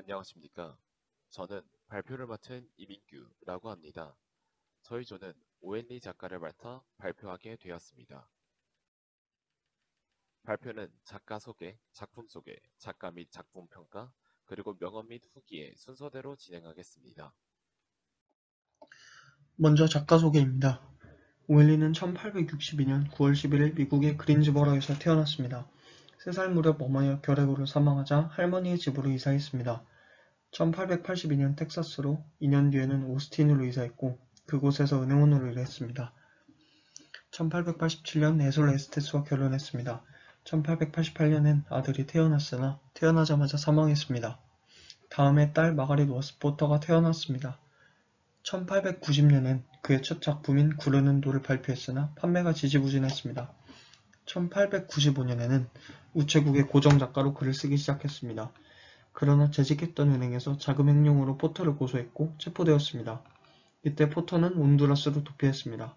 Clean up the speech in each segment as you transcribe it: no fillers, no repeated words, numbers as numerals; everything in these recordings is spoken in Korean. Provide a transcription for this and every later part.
안녕하십니까. 저는 발표를 맡은 이민규라고 합니다. 저희 조는 오앤리 작가를 맡아 발표하게 되었습니다. 발표는 작가 소개, 작품 소개, 작가 및 작품 평가, 그리고 명언 및 후기의 순서대로 진행하겠습니다. 먼저 작가 소개입니다. 오웰리는 1862년 9월 11일 미국의 그린즈버러에서 태어났습니다. 3살 무렵 어머니가 결핵으로 사망하자 할머니의 집으로 이사했습니다. 1882년 텍사스로, 2년 뒤에는 오스틴으로 이사했고 그곳에서 은행원으로 일했습니다. 1887년 에솔 에스테스와 결혼했습니다. 1888년엔 아들이 태어났으나 태어나자마자 사망했습니다. 다음해 딸 마가릿 워스포터가 태어났습니다. 1890년엔 그의 첫 작품인 구르는 돌을 발표했으나 판매가 지지부진했습니다. 1895년에는 우체국의 고정작가로 글을 쓰기 시작했습니다. 그러나 재직했던 은행에서 자금 횡령으로 포터를 고소했고 체포되었습니다. 이때 포터는 온두라스로 도피했습니다.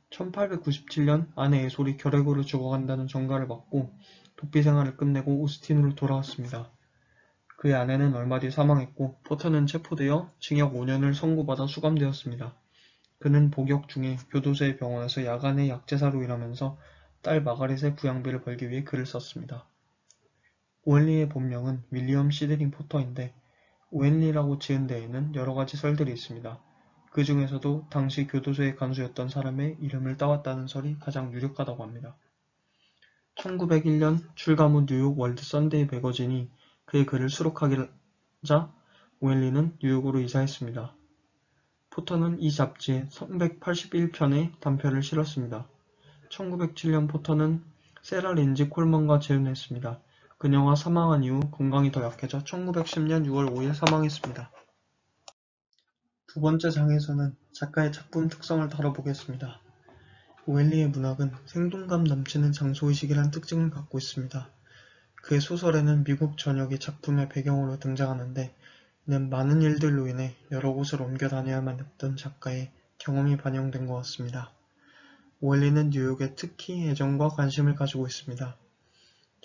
1897년 아내 에솔이 결핵으로 죽어간다는 전가를 받고 도피 생활을 끝내고 오스틴으로 돌아왔습니다. 그의 아내는 얼마 뒤 사망했고 포터는 체포되어 징역 5년을 선고받아 수감되었습니다. 그는 복역 중에 교도소의 병원에서 야간에 약제사로 일하면서 딸 마가릿의 부양비를 벌기 위해 글을 썼습니다. 오헨리의 본명은 윌리엄 시드링 포터인데 오헨리라고 지은 데에는 여러가지 설들이 있습니다. 그 중에서도 당시 교도소의 간수였던 사람의 이름을 따왔다는 설이 가장 유력하다고 합니다. 1901년 출간 후 뉴욕 월드 선데이 매거진이 그의 글을 수록하자 오헨리는 뉴욕으로 이사했습니다. 포터는 이 잡지에 381편의 단편을 실었습니다. 1907년 포터는 세라 린지 콜먼과 재혼했습니다. 그녀가 사망한 이후 건강이 더 약해져 1910년 6월 5일 사망했습니다. 두 번째 장에서는 작가의 작품 특성을 다뤄보겠습니다. 오헨리의 문학은 생동감 넘치는 장소의식이란 특징을 갖고 있습니다. 그의 소설에는 미국 전역이 작품의 배경으로 등장하는데 이는 많은 일들로 인해 여러 곳을 옮겨 다녀야만 했던 작가의 경험이 반영된 것 같습니다. 오웰리는 뉴욕에 특히 애정과 관심을 가지고 있습니다.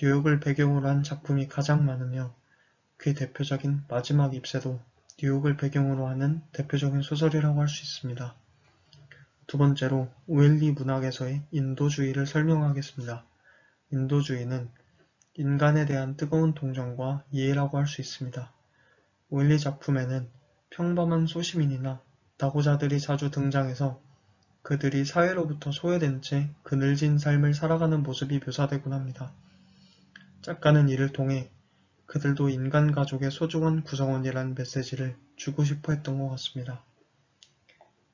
뉴욕을 배경으로 한 작품이 가장 많으며 그의 대표작인 마지막 잎새도 뉴욕을 배경으로 하는 대표적인 소설이라고 할 수 있습니다. 두 번째로 오웰리 문학에서의 인도주의를 설명하겠습니다. 인도주의는 인간에 대한 뜨거운 동정과 이해라고 할 수 있습니다. 오웰리 작품에는 평범한 소시민이나 낙오자들이 자주 등장해서 그들이 사회로부터 소외된 채 그늘진 삶을 살아가는 모습이 묘사되곤 합니다. 작가는 이를 통해 그들도 인간 가족의 소중한 구성원이라는 메시지를 주고 싶어 했던 것 같습니다.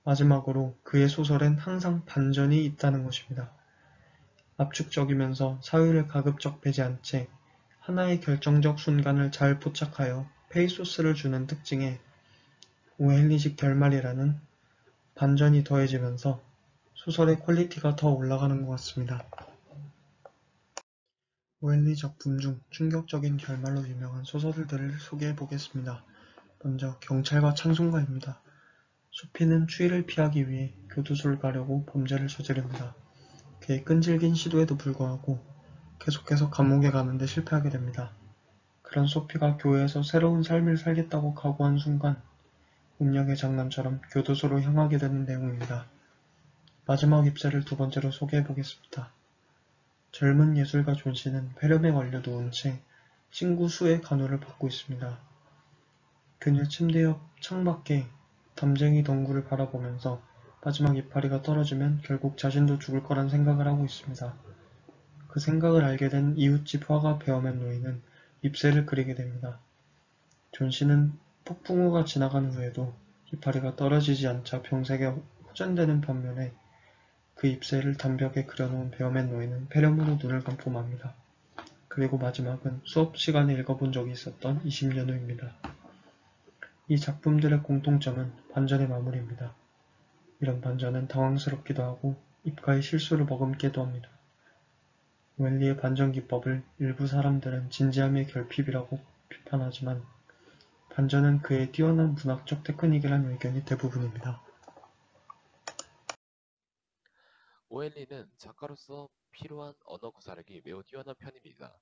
마지막으로 그의 소설엔 항상 반전이 있다는 것입니다. 압축적이면서 사유를 가급적 빼지 않은 채 하나의 결정적 순간을 잘 포착하여 페이소스를 주는 특징에 오헨리식 결말이라는 반전이 더해지면서 소설의 퀄리티가 더 올라가는 것 같습니다. 오헨리 작품 중 충격적인 결말로 유명한 소설들을 소개해 보겠습니다. 먼저 경찰과 찬송가입니다. 소피는 추위를 피하기 위해 교도소를 가려고 범죄를 저지릅니다. 그의 끈질긴 시도에도 불구하고 계속해서 감옥에 가는데 실패하게 됩니다. 그런 소피가 교회에서 새로운 삶을 살겠다고 각오한 순간 운명의 장난처럼 교도소로 향하게 되는 내용입니다. 마지막 잎새를 두 번째로 소개해 보겠습니다. 젊은 예술가 존 씨는 폐렴에 걸려 누운 채 친구 수의 간호를 받고 있습니다. 그녀 침대 옆 창밖에 담쟁이 덩굴을 바라보면서 마지막 이파리가 떨어지면 결국 자신도 죽을 거란 생각을 하고 있습니다. 그 생각을 알게 된 이웃집 화가 베어맨 노인은 잎새를 그리게 됩니다. 존 씨는 폭풍우가 지나간 후에도 이파리가 떨어지지 않자 병색에 호전되는 반면에 그 잎새를 담벽에 그려놓은 베어맨 노인은 폐렴으로 눈을 감고 맙니다. 그리고 마지막은 수업 시간에 읽어본 적이 있었던 20년 후입니다. 이 작품들의 공통점은 반전의 마무리입니다. 이런 반전은 당황스럽기도 하고 입가에 실수를 머금기도 합니다. 오웰리의 반전 기법을 일부 사람들은 진지함의 결핍이라고 비판하지만 반전은 그의 뛰어난 문학적 테크닉이라는 의견이 대부분입니다. 오헨리는 작가로서 필요한 언어 구사력이 매우 뛰어난 편입니다.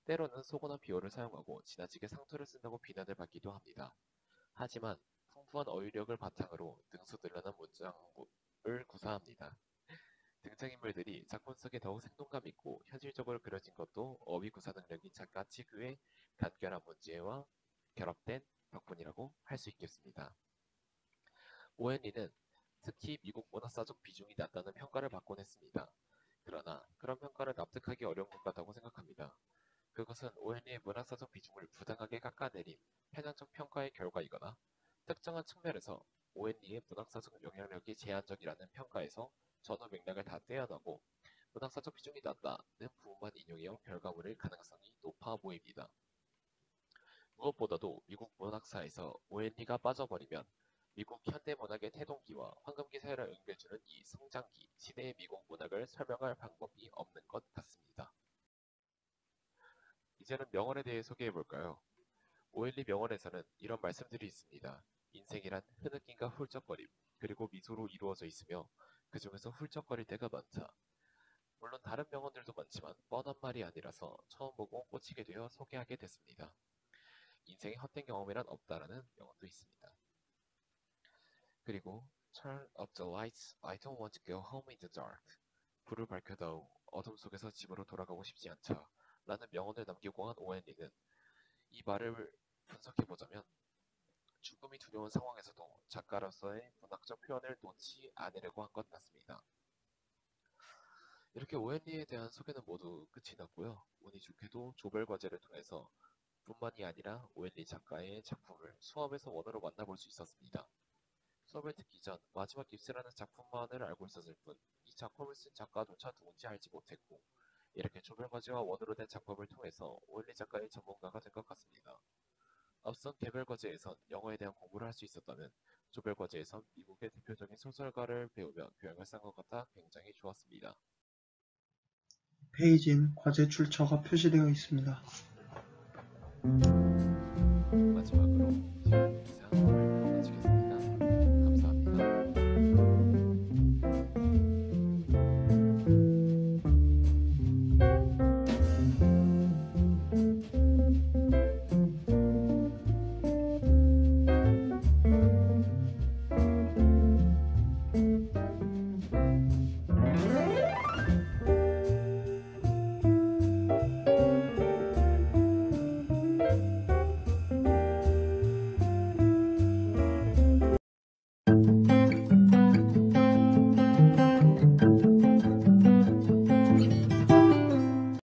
때로는 속어나 비어를 사용하고 지나치게 상투를 쓴다고 비난을 받기도 합니다. 하지만 풍부한 어휘력을 바탕으로 능수능란한 문장을 구사합니다. 등장인물들이 작품 속에 더욱 생동감 있고 현실적으로 그려진 것도 어휘 구사 능력인 작가 치그의 간결한 문제와 결합된 덕분이라고 할 수 있겠습니다. 오헨리는 특히 미국 문학사적 비중이 낮다는 평가를 받곤 했습니다. 그러나 그런 평가를 납득하기 어려운 것 같다고 생각합니다. 그것은 오헨리의 문학사적 비중을 부당하게 깎아내린 편향적 평가의 결과이거나 특정한 측면에서 오헨리의 문학사적 영향력이 제한적이라는 평가에서 전후 맥락을 다 떼어내고 문학사적 비중이 낮다는 부분만 인용해온 결과물일 가능성이 높아 보입니다. 무엇보다도 미국 문학사에서 오헨리가 빠져버리면 미국 현대문학의 태동기와 황금기 사회를 연결해주는 이 성장기 시대의 미국 문학을 설명할 방법이 없는 것 같습니다. 이제는 명언에 대해 소개해볼까요? 오헨리 명언에서는 이런 말씀들이 있습니다. 인생이란 흐느낌과 훌쩍거림, 그리고 미소로 이루어져 있으며 그 중에서 훌쩍거릴 때가 많다. 물론 다른 명언들도 많지만 뻔한 말이 아니라서 처음 보고 꽂히게 되어 소개하게 됐습니다. 인생의 헛된 경험이란 없다라는 명언도 있습니다. 그리고 Turn up the lights, I don't want to go home in the dark. 불을 밝혀다오, 어둠 속에서 집으로 돌아가고 싶지 않다. 라는 명언을 남기고 한 오헨리는 이 말을 분석해보자면 죽음이 두려운 상황에서도 작가로서의 문학적 표현을 놓지 않으려고 한 것 같습니다. 이렇게 오헨리에 대한 소개는 모두 끝이 났고요. 운이 좋게도 조별 과제를 통해서 뿐만이 아니라 오헨리 작가의 작품을 수업에서 원어로 만나볼 수 있었습니다. 수업을 듣기 전 마지막 깁스라는 작품만을 알고 있었을 뿐 이 작품을 쓴 작가조차 누군지 알지 못했고 이렇게 조별 과제와 원어로 된 작품을 통해서 오헨리 작가의 전문가가 된 것 같습니다. 앞선 개별 과제에선 영어에 대한 공부를 할 수 있었다면 조별 과제에선 미국의 대표적인 소설가를 배우며 교양을 쌓은 것 같아 굉장히 좋았습니다. 페이지엔 과제 출처가 표시되어 있습니다.